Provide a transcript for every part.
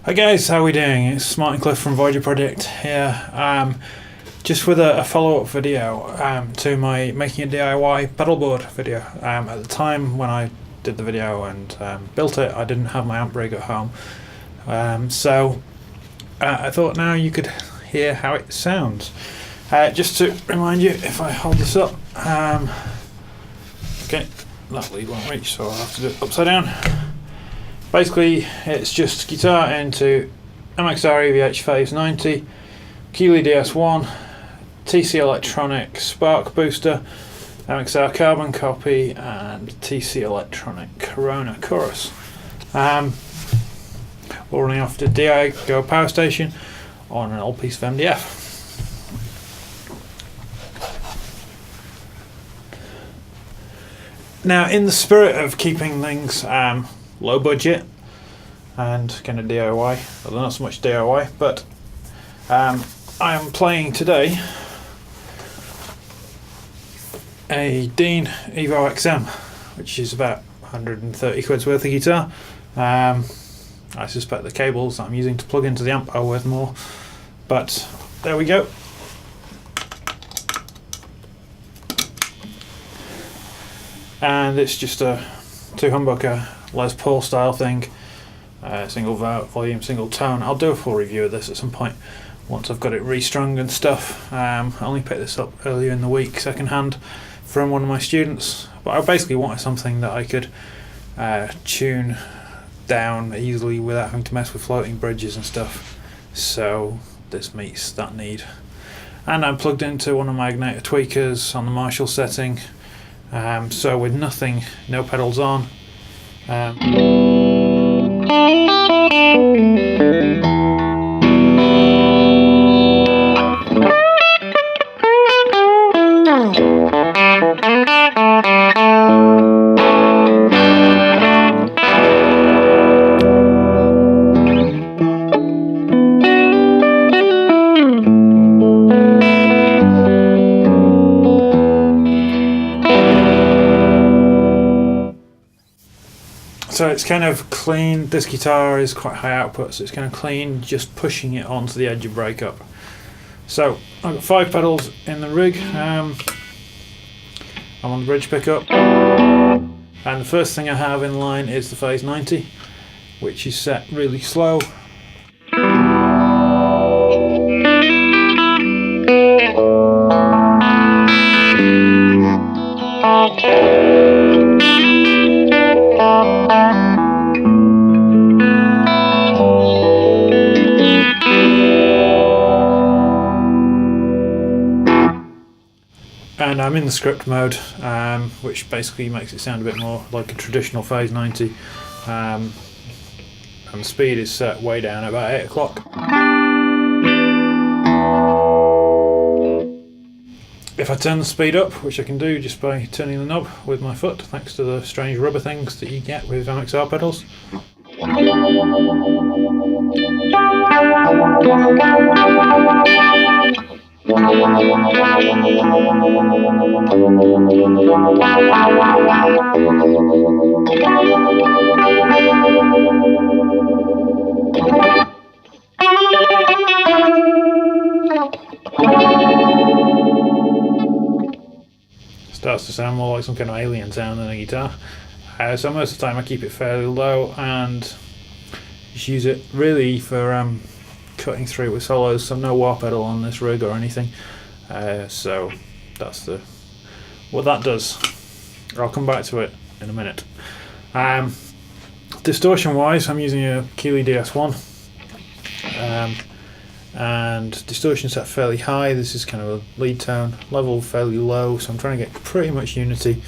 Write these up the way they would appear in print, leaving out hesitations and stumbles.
Hi guys, how are we doing? It's Martin and Cliffe from Voyager Project here, just with a follow-up video to my making a DIY pedalboard video. At the time when I did the video and built it, I didn't have my amp rig at home, so I thought now you could hear how it sounds. Just to remind you, if I hold this up, okay, that lead won't reach, so I'll have to do it upside down. Basically, it's just guitar into MXR EVH Phase 90, Keeley DS1, TC Electronic Spark Booster, MXR Carbon Copy, and TC Electronic Corona Chorus. All running off the Diago Powerstation on an old piece of MDF. Now, in the spirit of keeping things low budget and kind of DIY, although not so much DIY, but I am playing today a Dean Evo XM, which is about 130 quid's worth of guitar. I suspect the cables that I'm using to plug into the amp are worth more, but there we go. And it's just a 2-humbucker Les Paul style thing, single volume, single tone. I'll do a full review of this at some point once I've got it restrung and stuff. I only picked this up earlier in the week, second hand, from one of my students. But I basically wanted something that I could tune down easily without having to mess with floating bridges and stuff. So this meets that need. And I'm plugged into one of my Igniter tweakers on the Marshall setting. So with nothing, no pedals on. So it's kind of clean. This guitar is quite high output, so it's kind of clean, just pushing it onto the edge of breakup. So I've got 5 pedals in the rig. I'm on the bridge pickup, and the first thing I have in line is the Phase 90, which is set really slow. And I'm in the script mode, which basically makes it sound a bit more like a traditional Phase 90, and the speed is set way down at about 8 o'clock. If I turn the speed up, which I can do just by turning the knob with my foot, thanks to the strange rubber things that you get with MXR pedals. Starts to sound more like some kind of alien sound than a guitar. So most of the time I keep it fairly low and just use it really for cutting through with solos. So no wah pedal on this rig or anything. So that's what that does. I'll come back to it in a minute. Distortion wise, I'm using a Keeley DS1, and distortion set fairly high. This is kind of a lead tone, level fairly low, so I'm trying to get pretty much unity,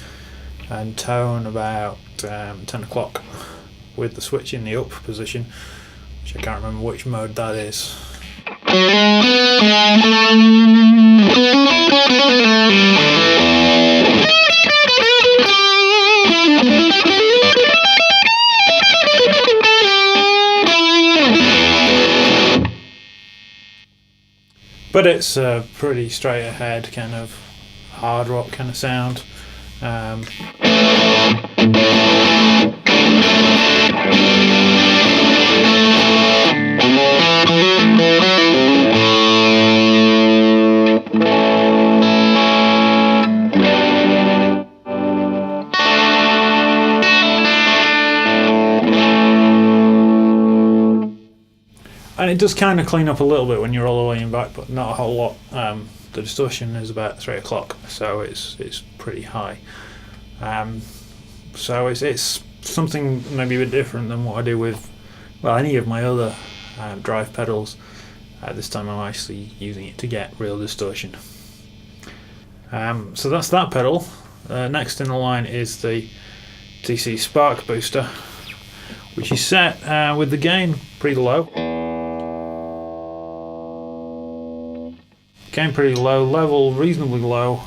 and tone about 10 o'clock with the switch in the up position, which I can't remember which mode that is. But it's a pretty straight ahead kind of hard rock kind of sound. And it does kind of clean up a little bit when you're all the way in back, but not a whole lot. The distortion is about 3 o'clock, so it's pretty high. So it's something maybe a bit different than what I do with, well, any of my other drive pedals. This time I'm actually using it to get real distortion. So that's that pedal. Next in the line is the TC Spark Booster, which is set with the gain pretty low. Gain pretty low, level reasonably low.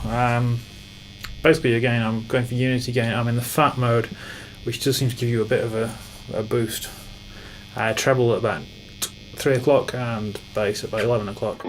Basically again I'm going for unity gain. I'm in the fat mode, which does seem to give you a bit of a boost. Treble at about 3 o'clock and bass at about 11 o'clock.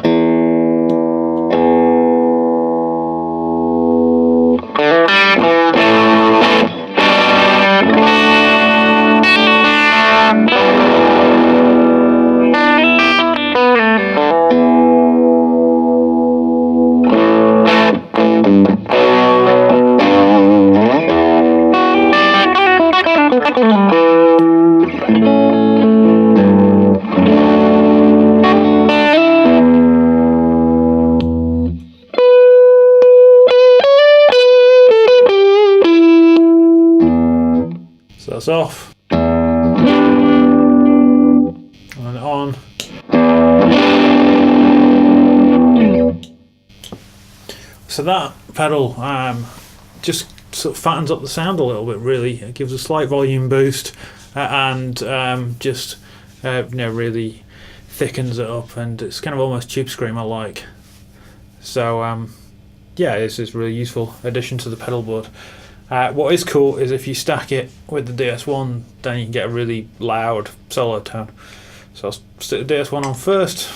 So that's off and on. So that pedal just sort of fattens up the sound a little bit. Really, it gives a slight volume boost and just really thickens it up, and it's kind of almost tube screamer like. So yeah, this is a really useful addition to the pedal board. What is cool is if you stack it with the DS1, then you can get a really loud solo tone. So I'll stick the DS1 on first.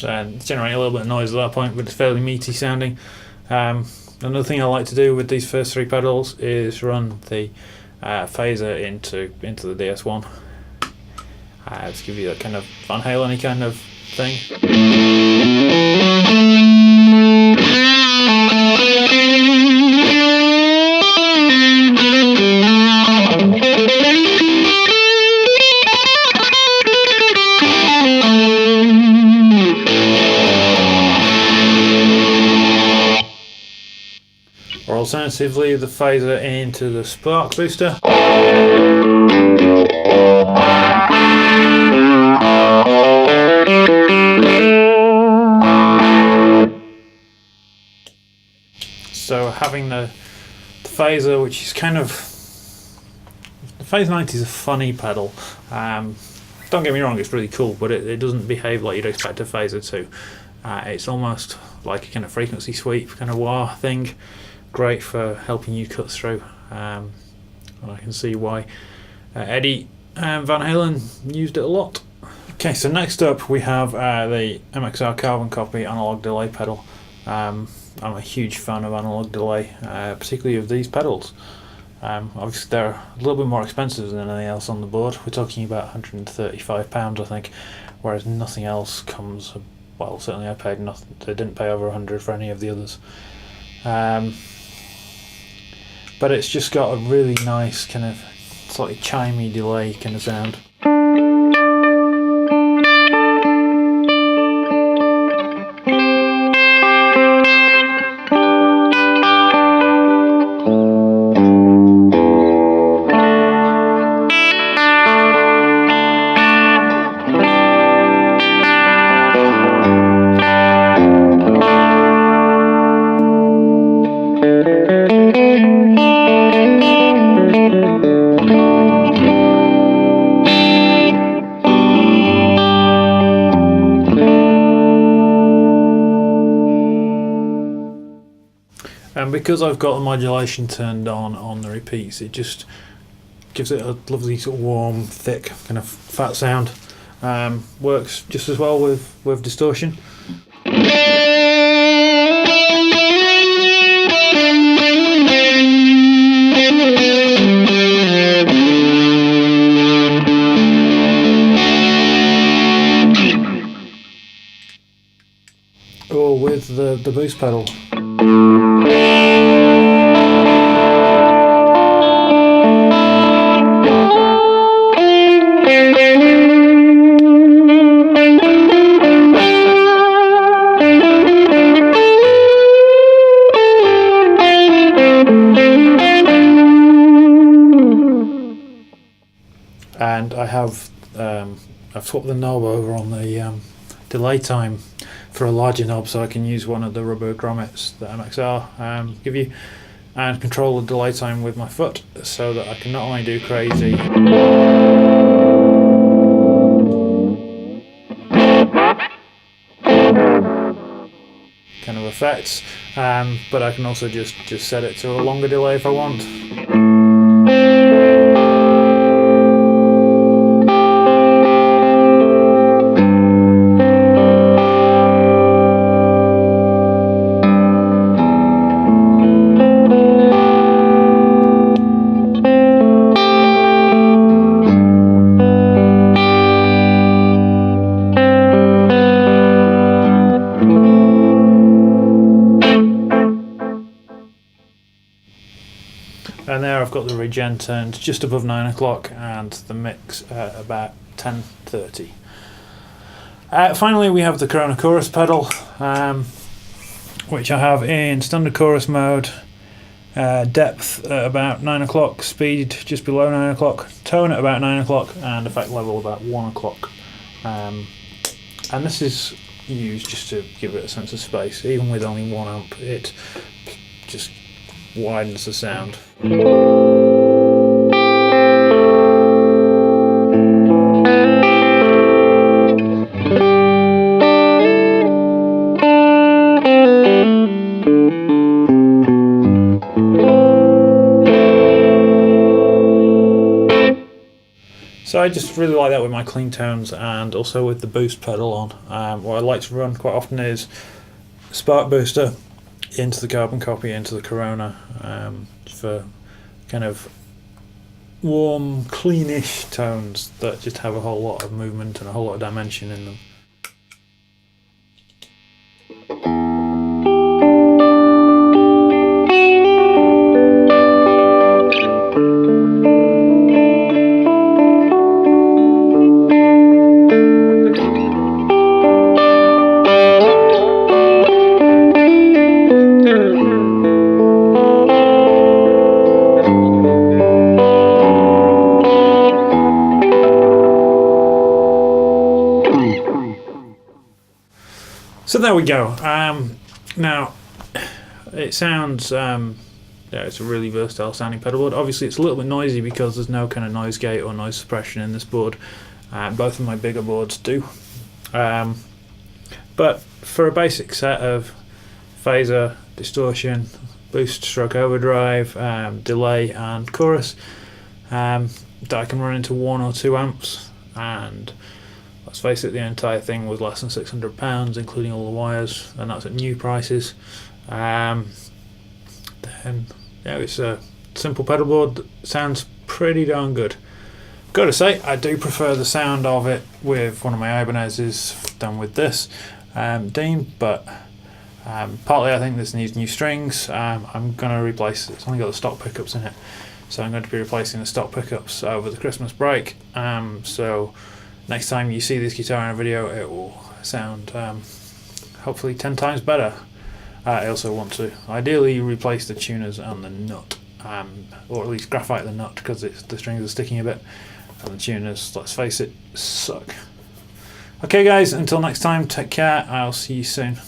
And it's generating a little bit of noise at that point, but it's fairly meaty sounding. Another thing I like to do with these first 3 pedals is run the phaser into the DS1 to give you that kind of Van Halen-y kind of thing. Or alternatively, the phaser into the Spark Booster. So having the phaser, which is kind of, the Phase 90 is a funny pedal. Don't get me wrong, it's really cool, but it doesn't behave like you'd expect a phaser to. It's almost like a kind of frequency sweep, kind of wah thing. Great for helping you cut through. And I can see why Eddie Van Halen used it a lot. Okay, so next up we have the MXR carbon copy analog delay pedal. I'm a huge fan of analog delay, particularly of these pedals. Obviously they're a little bit more expensive than anything else on the board. We're talking about £135 I think, whereas nothing else comes, well certainly I paid nothing, I didn't pay over 100 for any of the others. But it's just got a really nice kind of slightly chimey delay kind of sound. And because I've got the modulation turned on the repeats, it just gives it a lovely sort of warm, thick, kind of fat sound. Works just as well with distortion. the boost pedal. And I have I've swapped the knob over on the delay time for a larger knob, so I can use one of the rubber grommets that MXR give you, and control the delay time with my foot, so that I can not only do crazy kind of effects, but I can also just set it to a longer delay if I want. And there I've got the regen turned just above 9 o'clock and the mix at about 10:30. Finally we have the Corona chorus pedal, which I have in standard chorus mode, depth at about 9 o'clock, speed just below 9 o'clock, tone at about 9 o'clock, and effect level about 1 o'clock. And this is used just to give it a sense of space. Even with only 1 amp, it just widens the sound. So I just really like that with my clean tones, and also with the boost pedal on. What I like to run quite often is spark booster into the carbon copy, into the Corona, for kind of warm, cleanish tones that just have a whole lot of movement and a whole lot of dimension in them. So there we go. Now, it sounds, yeah, it's a really versatile sounding pedalboard. Obviously it's a little bit noisy because there's no kind of noise gate or noise suppression in this board. Both of my bigger boards do. But for a basic set of phaser, distortion, boost, stroke overdrive, delay and chorus, that I can run into 1 or 2 amps, and let's face it, the entire thing was less than £600, including all the wires, and that's at new prices. Then, yeah, it's a simple pedalboard that sounds pretty darn good. Gotta say, I do prefer the sound of it with one of my Ibanez's than with this Dean, but partly I think this needs new strings. I'm going to replace it. It's only got the stock pickups in it, so I'm going to be replacing the stock pickups over the Christmas break. So next time you see this guitar in a video, it will sound hopefully 10 times better. I also want to ideally replace the tuners and the nut, or at least graphite the nut, because the strings are sticking a bit, and the tuners, let's face it, suck. Okay guys, until next time, take care, I'll see you soon.